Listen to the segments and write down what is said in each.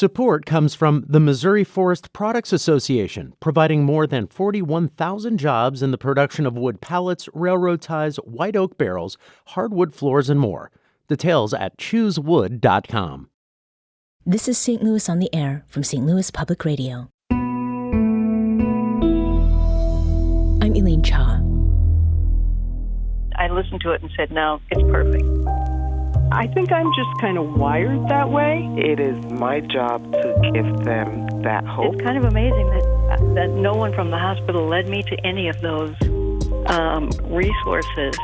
Support comes from the Missouri Forest Products Association, providing more than 41,000 jobs in the production of wood pallets, railroad ties, white oak barrels, hardwood floors, and more. Details at choosewood.com. This is St. Louis on the Air from St. Louis Public Radio. I'm Elaine Cha. I listened to it and said, no, it's perfect. I think I'm just kind of wired that way. It is my job to give them that hope. It's kind of amazing that no one from the hospital led me to any of those resources.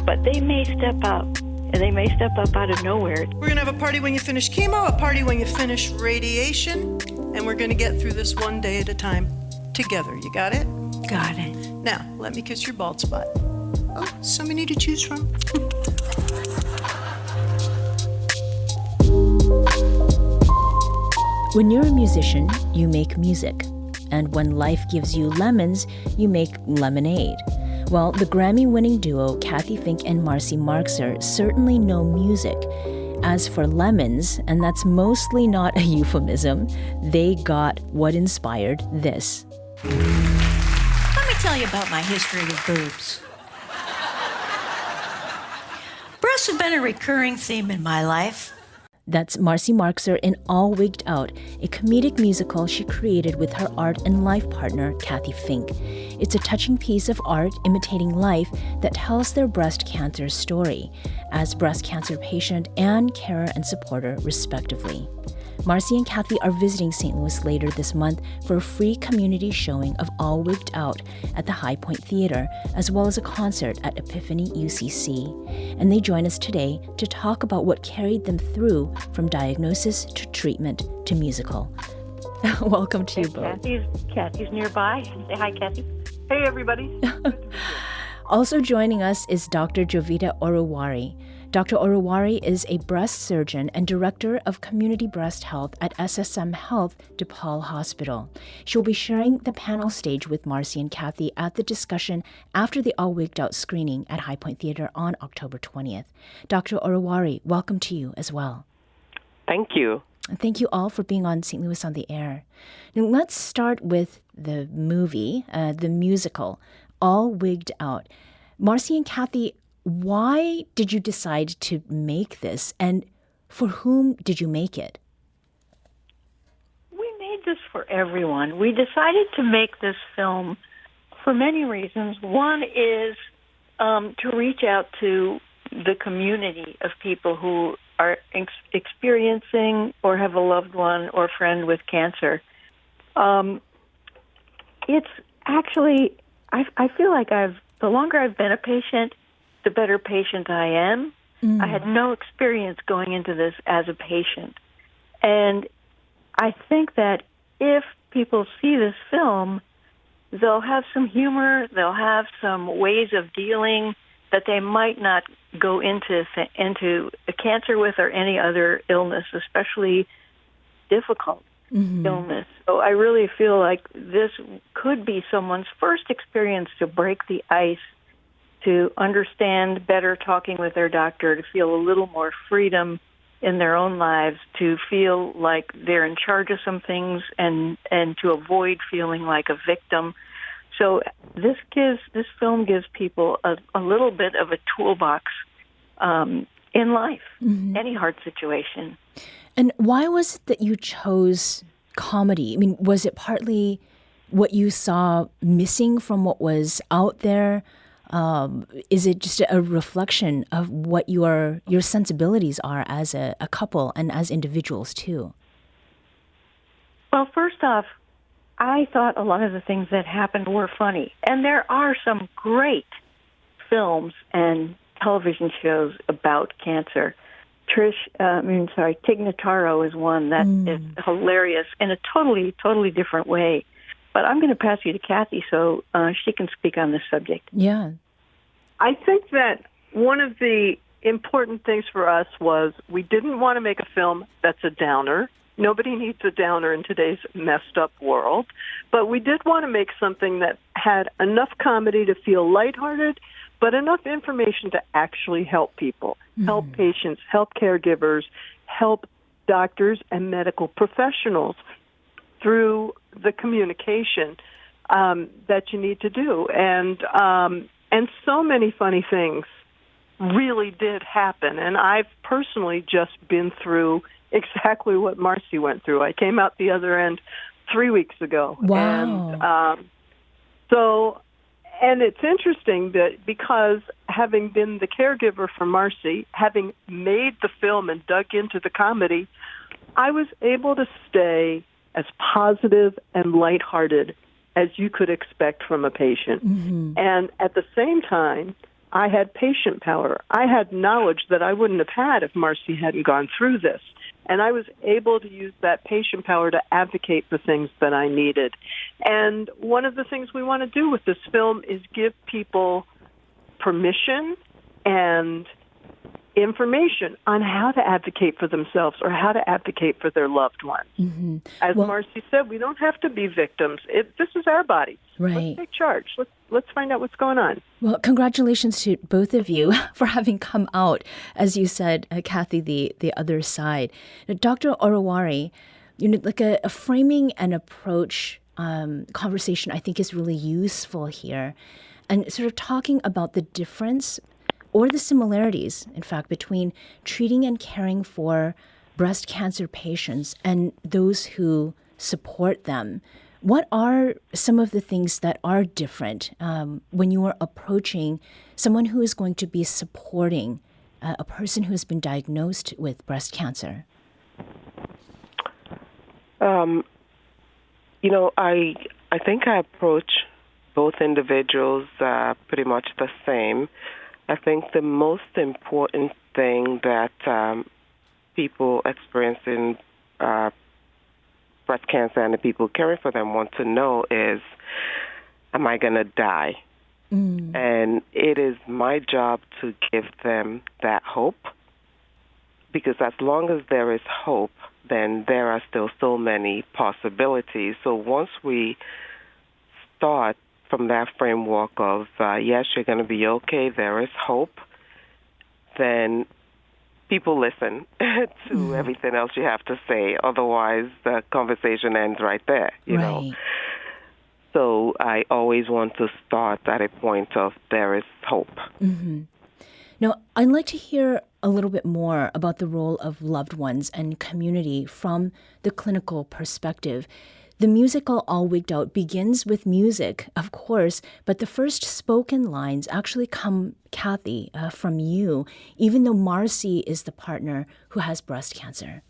But they may step up, and they may step up out of nowhere. We're going to have a party when you finish chemo, a party when you finish radiation, and we're going to get through this one day at a time together. You got it? Got it. Now, let me kiss your bald spot. Oh, so many to choose from. When you're a musician, you make music. And when life gives you lemons, you make lemonade. Well, the Grammy-winning duo Cathy, Fink and Marcy Marxer certainly know music. As for lemons, and that's mostly not a euphemism, they got what inspired this. Let me tell you about my history with boobs. Breasts have been a recurring theme in my life. That's Marcy Marxer in All Wigged Out, a comedic musical she created with her art and life partner, Cathy Fink. It's a touching piece of art imitating life that tells their breast cancer story, as breast cancer patient and carer and supporter, respectively. Marcy and Cathy are visiting St. Louis later this month for a free community showing of All Wigged Out at the High Point Theater, as well as a concert at Epiphany UCC. And they join us today to talk about what carried them through from diagnosis to treatment to musical. Welcome to you both. Cathy's nearby. Say hi, Cathy. Hey, everybody. Also joining us is Dr. Jovita Oruwari. Dr. Oruwari is a breast surgeon and director of community breast health at SSM Health DePaul Hospital. She will be sharing the panel stage with Marcy and Cathy at the discussion after the All Wigged Out screening at High Point Theater on October 20th. Dr. Oruwari, welcome to you as well. Thank you. And thank you all for being on St. Louis on the Air. Now, let's start with the movie, the musical, All Wigged Out. Marcy and Cathy, why did you decide to make this, and for whom did you make it? We made this for everyone. We decided to make this film for many reasons. One is to reach out to the community of people who are experiencing or have a loved one or friend with cancer. It's actually, I feel like the longer I've been a patient, the better patient I am. I had no experience going into this as a patient. And I think that if people see this film, they'll have some humor, they'll have some ways of dealing that they might not go into a cancer with or any other illness, especially difficult illness. So I really feel like this could be someone's first experience to break the ice, to understand better talking with their doctor, to feel a little more freedom in their own lives, to feel like they're in charge of some things and to avoid feeling like a victim. So this film gives people a little bit of a toolbox in life, any hard situation. And why was it that you chose comedy? I mean, was it partly what you saw missing from what was out there? Is it just a reflection of what your sensibilities are as a couple and as individuals too? Well, first off, I thought a lot of the things that happened were funny. And there are some great films and television shows about cancer. Tig Notaro is one that is hilarious in a totally different way. But I'm going to pass you to Cathy so she can speak on this subject. Yeah. I think that one of the important things for us was we didn't want to make a film that's a downer. Nobody needs a downer in today's messed up world. But we did want to make something that had enough comedy to feel lighthearted, but enough information to actually help people, help patients, help caregivers, help doctors and medical professionals through the communication that you need to do. And so many funny things really did happen. And I've personally just been through exactly what Marcy went through. I came out the other end 3 weeks ago. Wow. And it's interesting that because having been the caregiver for Marcy, having made the film and dug into the comedy, I was able to stay as positive and lighthearted as you could expect from a patient. Mm-hmm. And at the same time, I had patient power. I had knowledge that I wouldn't have had if Marcy hadn't gone through this. And I was able to use that patient power to advocate for things that I needed. And one of the things we want to do with this film is give people permission and information on how to advocate for themselves or how to advocate for their loved ones. Mm-hmm. As Marcy said, we don't have to be victims. This is our body. Right. Let's take charge. Let's find out what's going on. Well, congratulations to both of you for having come out, as you said, Cathy, the other side. Now, Dr. Oruwari, like a framing and approach conversation I think is really useful here. And sort of talking about the difference or the similarities, in fact, between treating and caring for breast cancer patients and those who support them. What are some of the things that are different when you are approaching someone who is going to be supporting a person who has been diagnosed with breast cancer? I think I approach both individuals pretty much the same. I think the most important thing that people experiencing breast cancer and the people caring for them want to know is, am I going to die? Mm. And it is my job to give them that hope, because as long as there is hope, then there are still so many possibilities. So once we start from that framework of, yes, you're going to be okay, there is hope, then people listen to everything else you have to say. Otherwise, the conversation ends right there, you know. So I always want to start at a point of there is hope. Mm-hmm. Now, I'd like to hear a little bit more about the role of loved ones and community from the clinical perspective. The musical All Wigged Out begins with music, of course, but the first spoken lines actually come, Cathy, from you, even though Marcy is the partner who has breast cancer.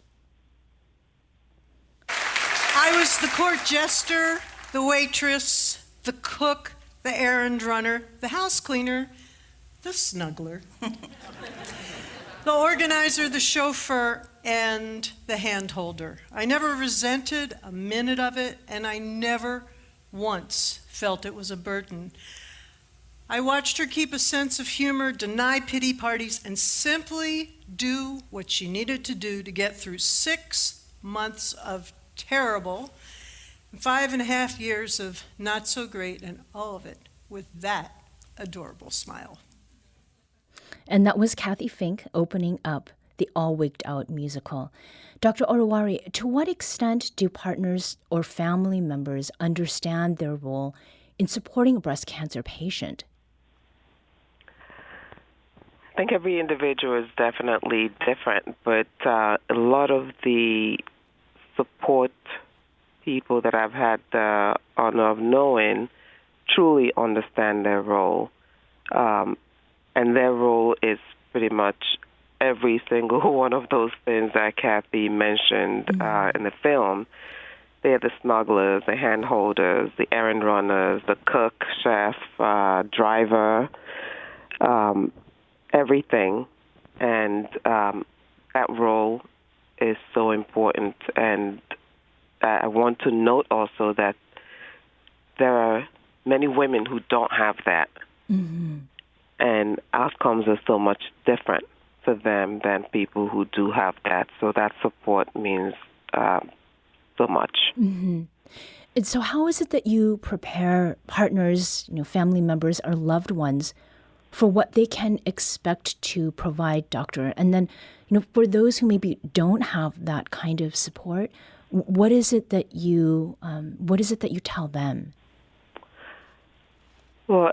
I was the court jester, the waitress, the cook, the errand runner, the house cleaner, the snuggler, the organizer, the chauffeur, and the hand holder. I never resented a minute of it, and I never once felt it was a burden. I watched her keep a sense of humor, deny pity parties, and simply do what she needed to do to get through 6 months of terrible, 5.5 years of not so great, and all of it with that adorable smile. And that was Cathy Fink opening up the All Wigged Out musical. Dr. Oruwari, to what extent do partners or family members understand their role in supporting a breast cancer patient? I think every individual is definitely different, but a lot of the support people that I've had the honor of knowing truly understand their role. And their role is pretty much every single one of those things that Cathy mentioned in the film. They're the snugglers, the hand holders, the errand runners, the cook, chef, driver, everything. And that role is so important. And I want to note also that there are many women who don't have that. Mm-hmm. And outcomes are so much different for them than people who do have that. So that support means so much. Mm-hmm. And so how is it that you prepare partners, family members or loved ones for what they can expect to provide, doctor? And then, for those who maybe don't have that kind of support, what is it that you tell them? Well,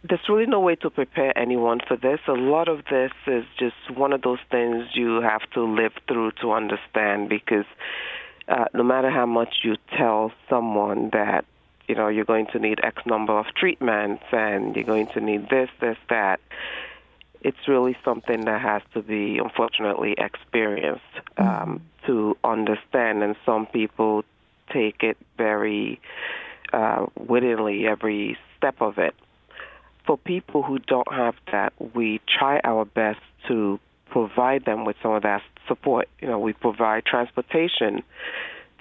there's really no way to prepare anyone for this. A lot of this is just one of those things you have to live through to understand, because no matter how much you tell someone that, you're going to need X number of treatments and you're going to need this, that, it's really something that has to be, unfortunately, experienced to understand. And some people take it very wittingly, every step of it. For people who don't have that, we try our best to provide them with some of that support. We provide transportation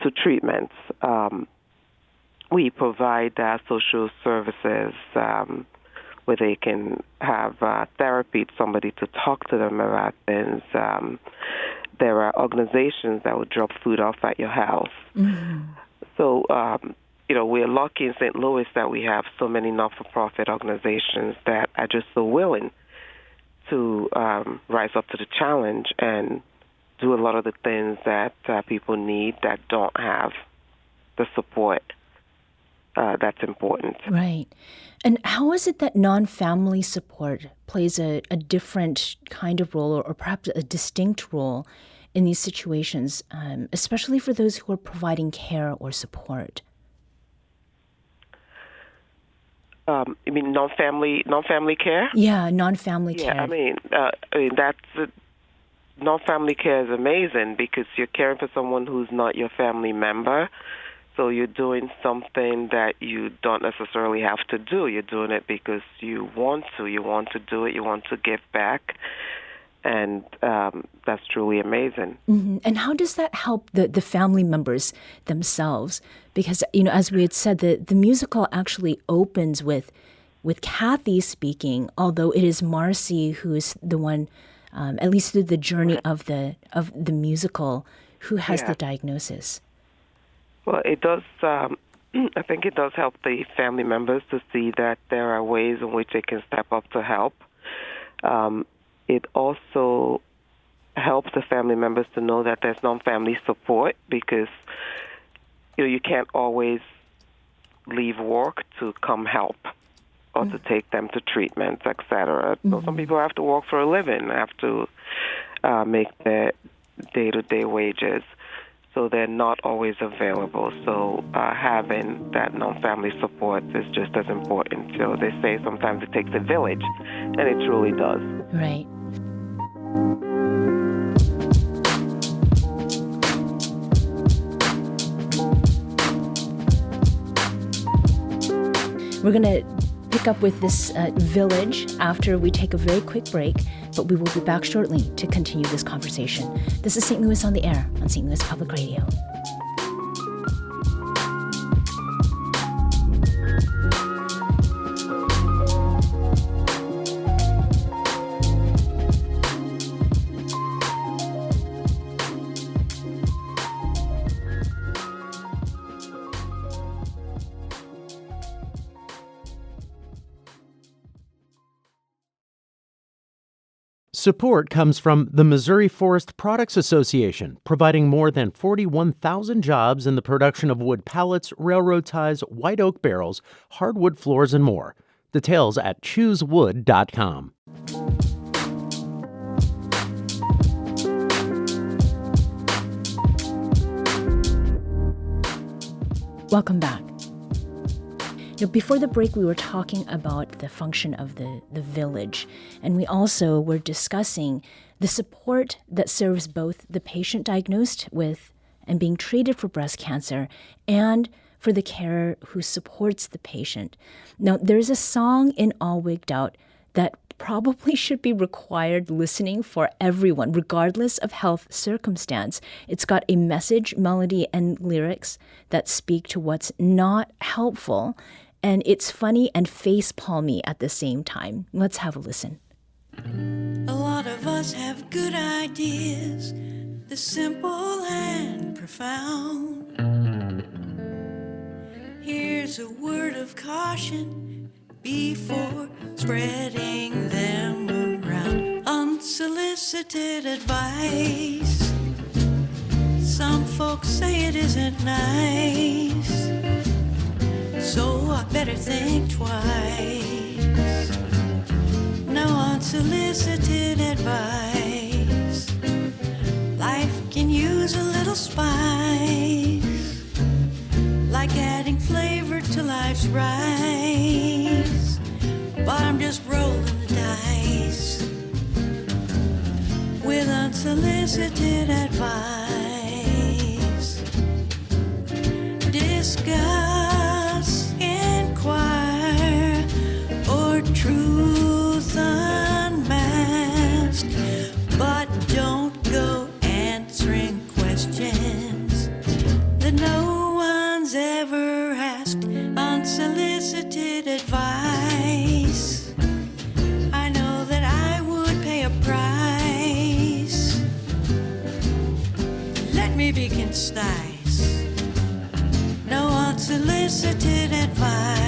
to treatments. We provide social services where they can have therapy, somebody to talk to them about things. There are organizations that will drop food off at your house. Mm-hmm. So, we're lucky in St. Louis that we have so many not-for-profit organizations that are just so willing to rise up to the challenge and do a lot of the things that people need that don't have the support that's important. Right. And how is it that non-family support plays a different kind of role, or perhaps a distinct role in these situations, especially for those who are providing care or support? You mean non-family care? Yeah, non-family care. Yeah, I mean that's non-family care is amazing because you're caring for someone who's not your family member. So you're doing something that you don't necessarily have to do. You're doing it because you want to. You want to do it. You want to give back. And that's truly amazing. Mm-hmm. And how does that help the family members themselves? Because, as we had said, the musical actually opens with Cathy speaking, although it is Marcy who's the one, at least through the journey of the musical, who has the diagnosis. Well, it does. I think it does help the family members to see that there are ways in which they can step up to help. It also helps the family members to know that there's non-family support because you can't always leave work to come help or to take them to treatments, etc. So some people have to work for a living, have to make their day-to-day wages. So they're not always available. So having that non-family support is just as important. So they say sometimes it takes a village, and it truly does. Right. We're going to pick up with this village after we take a very quick break, but we will be back shortly to continue this conversation. This is St. Louis on the Air on St. Louis Public Radio. Support comes from the Missouri Forest Products Association, providing more than 41,000 jobs in the production of wood pallets, railroad ties, white oak barrels, hardwood floors, and more. Details at choosewood.com. Welcome back. Before the break, we were talking about the function of the village, and we also were discussing the support that serves both the patient diagnosed with and being treated for breast cancer and for the carer who supports the patient. Now, there's a song in All Wigged Out that probably should be required listening for everyone, regardless of health circumstance. It's got a message, melody, and lyrics that speak to what's not helpful, and it's funny and face-palmy at the same time. Let's have a listen. A lot of us have good ideas, the simple and profound. Here's a word of caution before spreading them around. Unsolicited advice. Some folks say it isn't nice, so I better think twice. No unsolicited advice. Life can use a little spice, like adding flavor to life's rice. But I'm just rolling the dice with unsolicited advice. Discuss, inquire, or truth unmasked, but don't go answering questions that no one's ever asked. Unsolicited advice. I know that I would pay a price. Let me be concise. No unsolicited advice.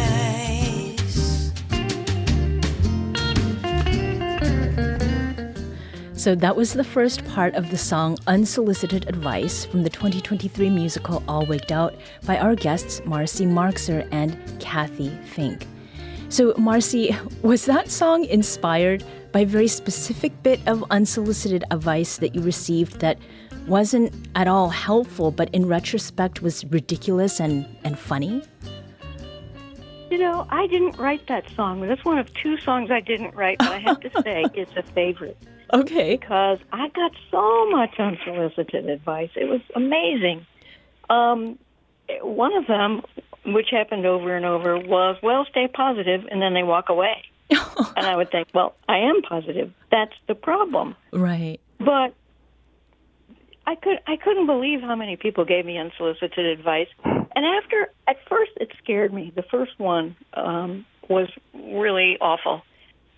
So that was the first part of the song Unsolicited Advice from the 2023 musical All Wigged Out by our guests Marcy Marxer and Cathy Fink. So Marcy, was that song inspired by a very specific bit of unsolicited advice that you received that wasn't at all helpful, but in retrospect was ridiculous and funny? You know, I didn't write that song. That's one of two songs I didn't write, but I have to say it's a favorite. Okay. Because I got so much unsolicited advice. It was amazing. One of them, which happened over and over, was, well, stay positive, and then they walk away. And I would think, well, I am positive. That's the problem. Right. But I couldn't believe how many people gave me unsolicited advice. And at first it scared me. The first one was really awful.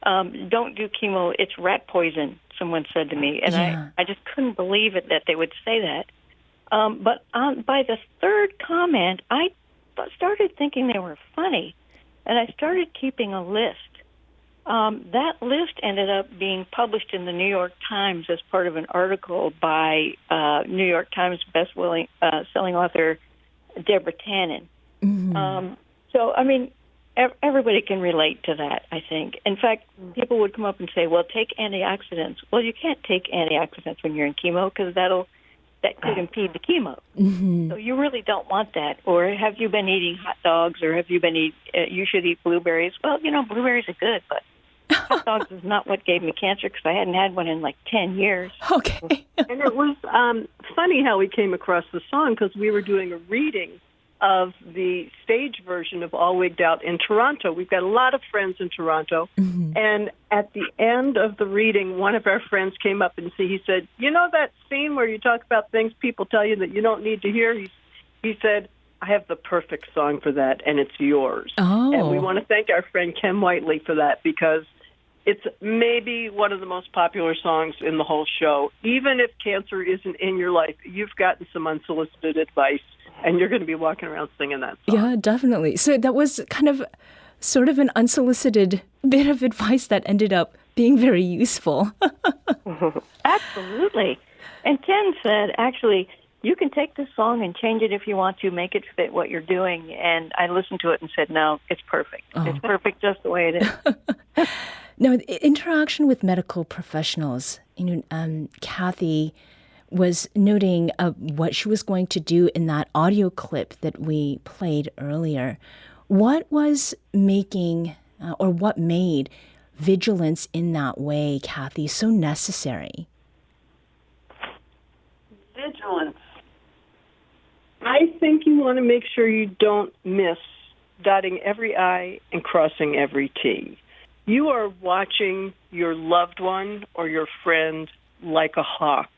Don't do chemo, it's rat poison, someone said to me. And Yeah. I just couldn't believe it that they would say that. But by the third comment, I started thinking they were funny. And I started keeping a list. That list ended up being published in the New York Times as part of an article by New York Times best-selling author Deborah Tannen. Mm-hmm. So, I mean, everybody can relate to that, I think. In fact, people would come up and say, well, take antioxidants. Well, you can't take antioxidants when you're in chemo because that could impede the chemo. Mm-hmm. So you really don't want that. Or have you been eating hot dogs, or have you been you should eat blueberries? Well, you know, blueberries are good, but hot dogs is not what gave me cancer because I hadn't had one in like 10 years. Okay. And it was funny how we came across the song because we were doing a reading of the stage version of All Wigged Out in Toronto. We've got a lot of friends in Toronto. Mm-hmm. And at the end of the reading, one of our friends came up and he said, you know that scene where you talk about things people tell you that you don't need to hear? He said, I have the perfect song for that, and it's yours. Oh. And we want to thank our friend Ken Whiteley for that because it's maybe one of the most popular songs in the whole show. Even if cancer isn't in your life, you've gotten some unsolicited advice, and you're going to be walking around singing that song. Yeah, definitely. So that was kind of sort of an unsolicited bit of advice that ended up being very useful. Absolutely. And Ken said, actually, you can take this song and change it if you want to, make it fit what you're doing. And I listened to it and said, no, it's perfect. Oh. It's perfect just the way it is. Now, interaction with medical professionals, Cathy was noting what she was going to do in that audio clip that we played earlier. What was making or what made vigilance in that way, Cathy, so necessary? Vigilance. I think you want to make sure you don't miss dotting every I and crossing every T. You are watching your loved one or your friend like a hawk.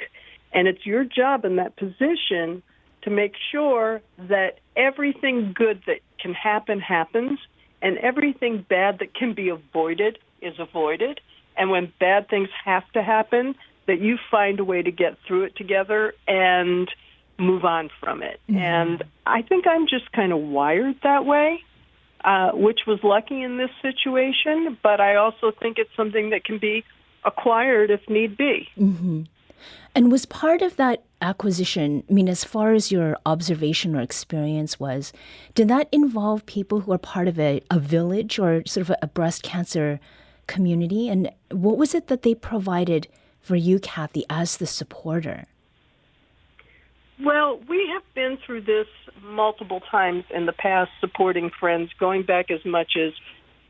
And it's your job in that position to make sure that everything good that can happen happens, and everything bad that can be avoided is avoided. And when bad things have to happen, that you find a way to get through it together and move on from it. Mm-hmm. And I think I'm just kind of wired that way. which was lucky in this situation, but I also think it's something that can be acquired if need be. Mm-hmm. And was part of that acquisition, I mean, as far as your observation or experience was, did that involve people who are part of a village or sort of a breast cancer community? And what was it that they provided for you, Cathy, as the supporter? Well, we have been through this multiple times in the past, supporting friends, going back as much as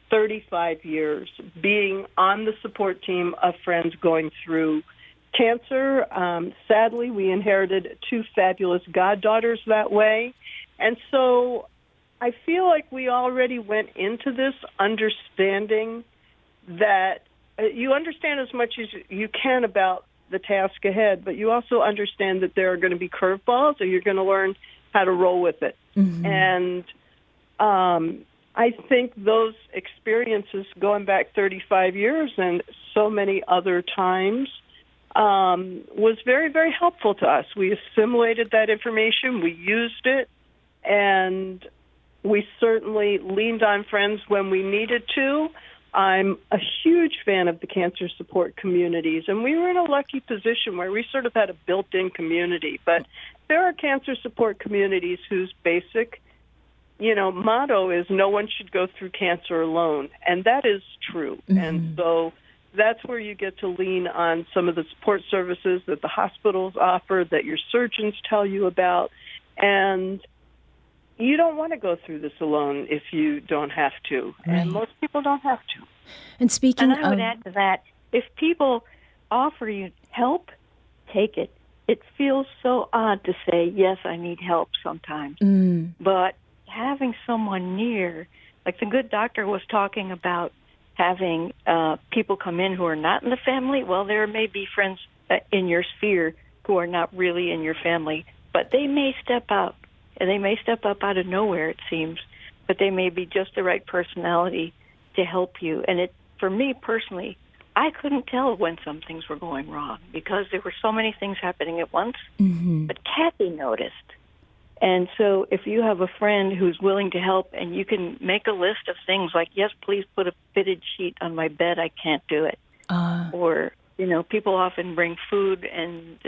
35 years, being on the support team of friends going through cancer. Sadly, we inherited two fabulous goddaughters that way. And so I feel like we already went into this understanding that you understand as much as you can about the task ahead, but you also understand that there are going to be curveballs, or you're going to learn how to roll with it. Mm-hmm. And I think those experiences going back 35 years and so many other times was very, very helpful to us. We assimilated that information, we used it, and we certainly leaned on friends when we needed to. I'm a huge fan of the cancer support communities, and we were in a lucky position where we sort of had a built-in community. But there are cancer support communities whose basic, motto is no one should go through cancer alone, and that is true. Mm-hmm. And so that's where you get to lean on some of the support services that the hospitals offer, that your surgeons tell you about, and you don't want to go through this alone if you don't have to, and most people don't have to. And speaking I would add to that, if people offer you help, take it. It feels so odd to say, yes, I need help sometimes. But having someone near, like the good doctor was talking about having people come in who are not in the family, well, there may be friends in your sphere who are not really in your family, but they may step out. And they may step up out of nowhere, it seems, but they may be just the right personality to help you. And for me personally, I couldn't tell when some things were going wrong because there were so many things happening at once. Mm-hmm. But Cathy noticed. And so if you have a friend who's willing to help and you can make a list of things like, yes, please put a fitted sheet on my bed, I can't do it. Or, people often bring food and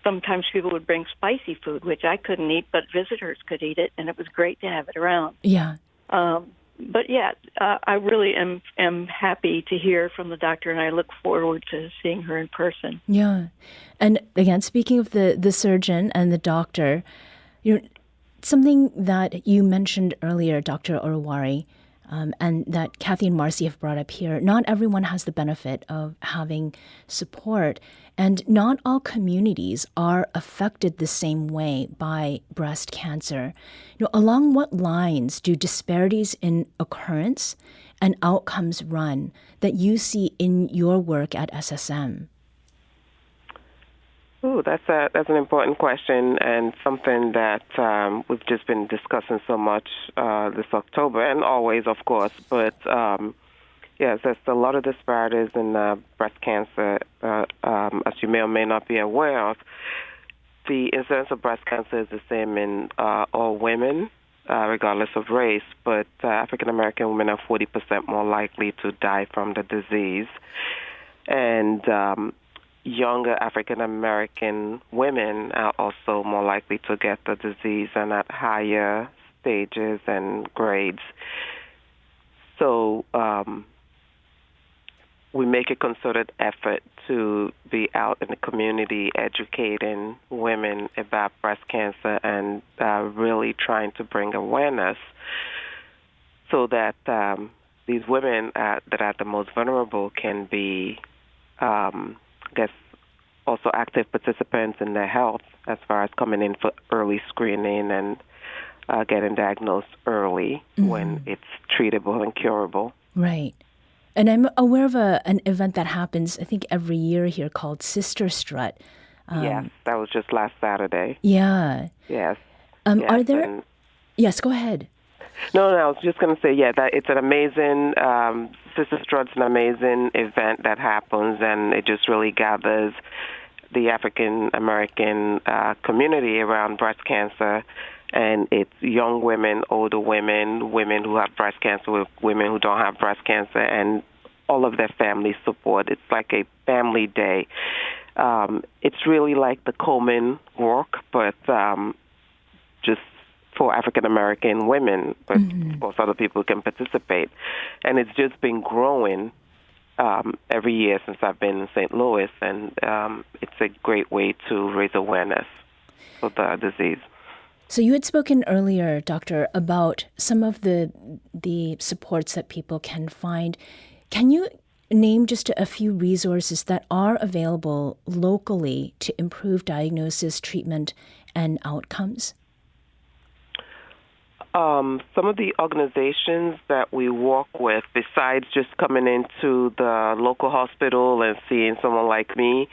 sometimes people would bring spicy food, which I couldn't eat, but visitors could eat it, and it was great to have it around. Yeah. I really am happy to hear from the doctor, and I look forward to seeing her in person. Yeah. And again, speaking of the surgeon and the doctor, something that you mentioned earlier, Dr. Oruwari, and that Cathy and Marcy have brought up here, not everyone has the benefit of having support, and not all communities are affected the same way by breast cancer. Along what lines do disparities in occurrence and outcomes run that you see in your work at SSM? Oh, that's an important question, and something that we've just been discussing so much this October, and always, of course. But yes, there's a lot of disparities in breast cancer, as you may or may not be aware of. The incidence of breast cancer is the same in all women, regardless of race, but African American women are 40% more likely to die from the disease, and younger African American women are also more likely to get the disease and at higher stages and grades. So we make a concerted effort to be out in the community educating women about breast cancer and really trying to bring awareness so that these women that are the most vulnerable can be also active participants in their health as far as coming in for early screening and getting diagnosed early when it's treatable and curable. Right. And I'm aware of an event that happens, I think, every year here called Sister Strut. Yes, that was just last Saturday. Yeah. Yes. Are there... Yes, go ahead. No, I was just going to say, that it's an amazing, Sister Strut's an amazing event that happens, and it just really gathers the African American community around breast cancer And it's young women, older women, women who have breast cancer, women who don't have breast cancer, and all of their family support. It's like a family day. It's really like the Coleman work, but just for African American women, but of course other people can participate. And it's just been growing every year since I've been in St. Louis, and it's a great way to raise awareness for the disease. So you had spoken earlier, Doctor, about some of the supports that people can find. Can you name just a few resources that are available locally to improve diagnosis, treatment, and outcomes? Some of the organizations that we work with, besides just coming into the local hospital and seeing someone like me,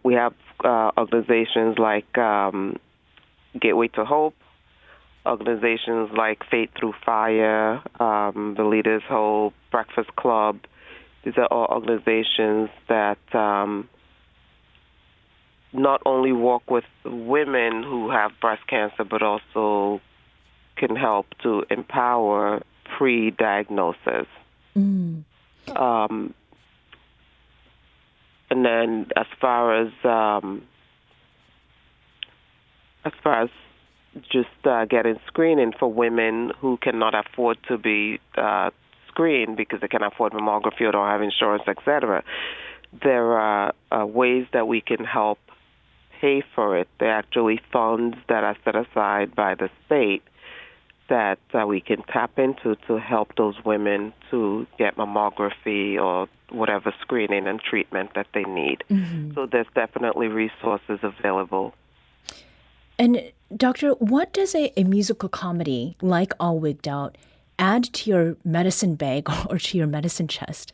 we have organizations like Gateway to Hope, organizations like Faith Through Fire, the Leaders Hope, Breakfast Club. These are all organizations that not only work with women who have breast cancer, but also can help to empower pre-diagnosis. And then as far as just getting screening for women who cannot afford to be screened because they can afford mammography or don't have insurance, etc., there are ways that we can help pay for it. There are actually funds that are set aside by the state that we can tap into to help those women to get mammography or whatever screening and treatment that they need. So there's definitely resources available. And Doctor, what does a musical comedy like All Wigged Out add to your medicine bag or to your medicine chest?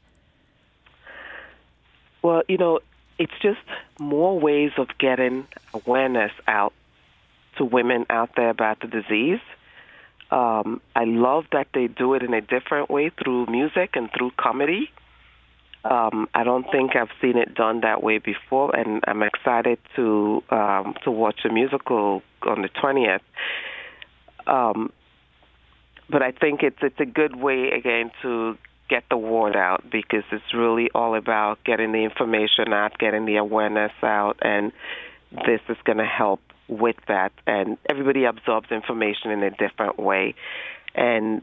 Well, it's just more ways of getting awareness out to women out there about the disease. I love that they do it in a different way through music and through comedy. I don't think I've seen it done that way before, and I'm excited to watch a musical on the 20th. But I think it's a good way, again, to get the word out, because it's really all about getting the information out, getting the awareness out, and this is going to help with that. And everybody absorbs information in a different way. And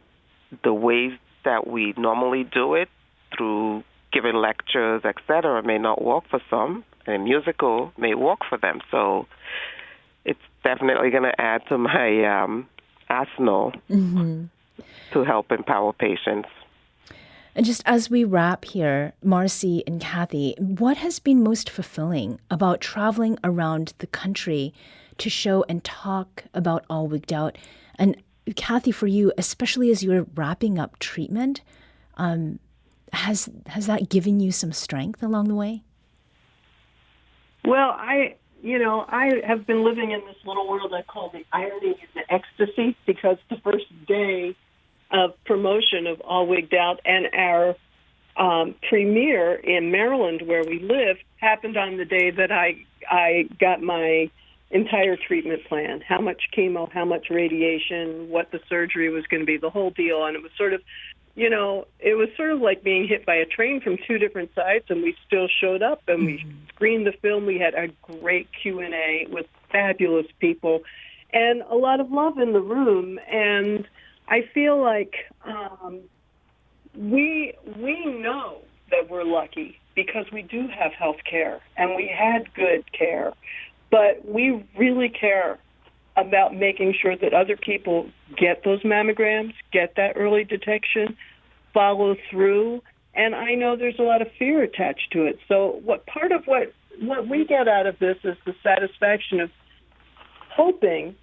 the ways that we normally do it, through giving lectures, etc., may not work for some, and musical may work for them. So it's definitely going to add to my arsenal to help empower patients. And just as we wrap here, Marcy and Cathy, what has been most fulfilling about traveling around the country to show and talk about All Wigged Out? And Cathy, for you, especially as you're wrapping up treatment, has that given you some strength along the way? Well, I have been living in this little world I call the irony and the ecstasy, because the first day of promotion of All Wigged Out and our premiere in Maryland, where we live, happened on the day that I got my entire treatment plan, how much chemo, how much radiation, what the surgery was going to be, the whole deal. And it was sort of like being hit by a train from two different sides, and we still showed up and we screened the film. We had a great Q&A with fabulous people and a lot of love in the room. And I feel like we know that we're lucky because we do have health care and we had good care, but we really care about making sure that other people get those mammograms, get that early detection, follow through. And I know there's a lot of fear attached to it. So what we get out of this is the satisfaction of hoping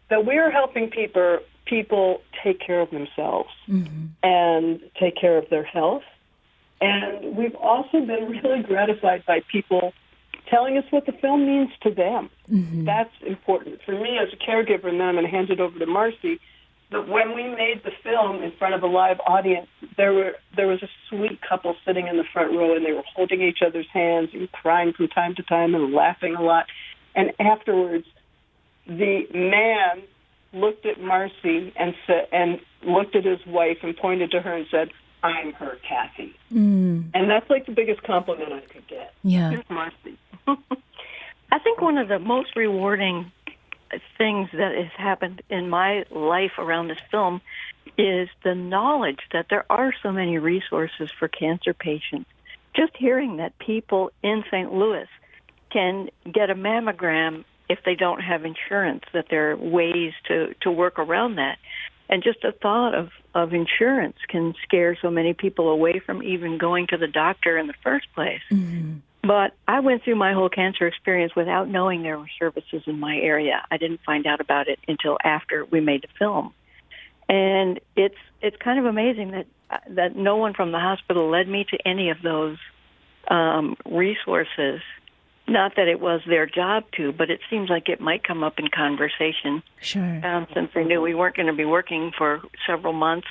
that we're helping people take care of themselves and take care of their health. And we've also been really gratified by people telling us what the film means to them. That's important. For me as a caregiver, and then I'm going to hand it over to Marcy, that when we made the film in front of a live audience, there was a sweet couple sitting in the front row, and they were holding each other's hands and crying from time to time and laughing a lot. And afterwards, the man looked at Marcy and looked at his wife and pointed to her and said, "I'm her Cathy." And that's like the biggest compliment I could get. Yeah. Here's Marcy. I think one of the most rewarding things that has happened in my life around this film is the knowledge that there are so many resources for cancer patients. Just hearing that people in St. Louis can get a mammogram if they don't have insurance, that there are ways to work around that. And just the thought of insurance can scare so many people away from even going to the doctor in the first place. Mm-hmm. But I went through my whole cancer experience without knowing there were services in my area. I didn't find out about it until after we made the film. And it's kind of amazing that no one from the hospital led me to any of those resources. Not that it was their job to, but it seems like it might come up in conversation. Sure. Since they knew we weren't going to be working for several months.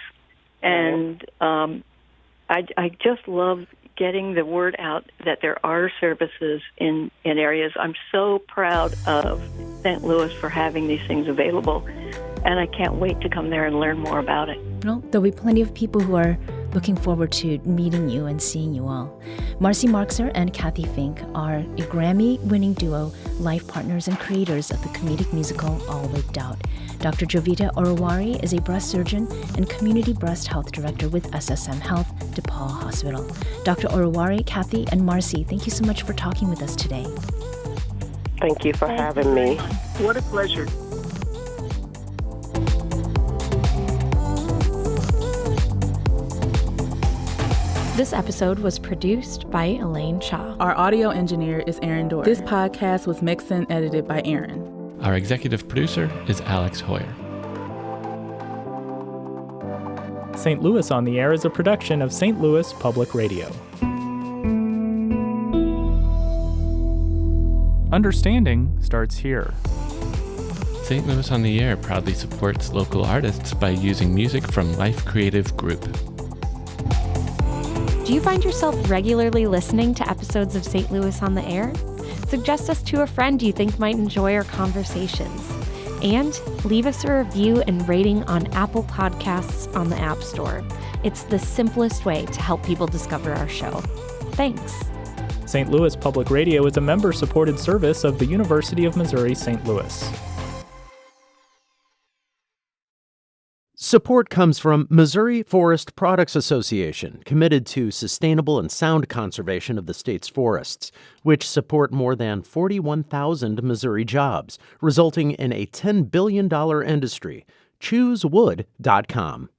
And I just love getting the word out that there are services in areas. I'm so proud of St. Louis for having these things available, and I can't wait to come there and learn more about it. Well, there'll be plenty of people who are looking forward to meeting you and seeing you all. Marcy Marxer and Cathy Fink are a Grammy-winning duo, life partners and creators of the comedic musical All Wigged Out. Dr. Jovita Oruwari is a breast surgeon and community breast health director with SSM Health, DePaul Hospital. Dr. Oruwari, Cathy, and Marcy, thank you so much for talking with us today. Thank you for having me. What a pleasure. This episode was produced by Elaine Shaw. Our audio engineer is Aaron Dorr. This podcast was mixed and edited by Aaron. Our executive producer is Alex Hoyer. St. Louis on the Air is a production of St. Louis Public Radio. Understanding starts here. St. Louis on the Air proudly supports local artists by using music from Life Creative Group. Do you find yourself regularly listening to episodes of St. Louis on the Air? Suggest us to a friend you think might enjoy our conversations. And leave us a review and rating on Apple Podcasts on the App Store. It's the simplest way to help people discover our show. Thanks. St. Louis Public Radio is a member-supported service of the University of Missouri St. Louis. Support comes from Missouri Forest Products Association, committed to sustainable and sound conservation of the state's forests, which support more than 41,000 Missouri jobs, resulting in a $10 billion industry. ChooseWood.com.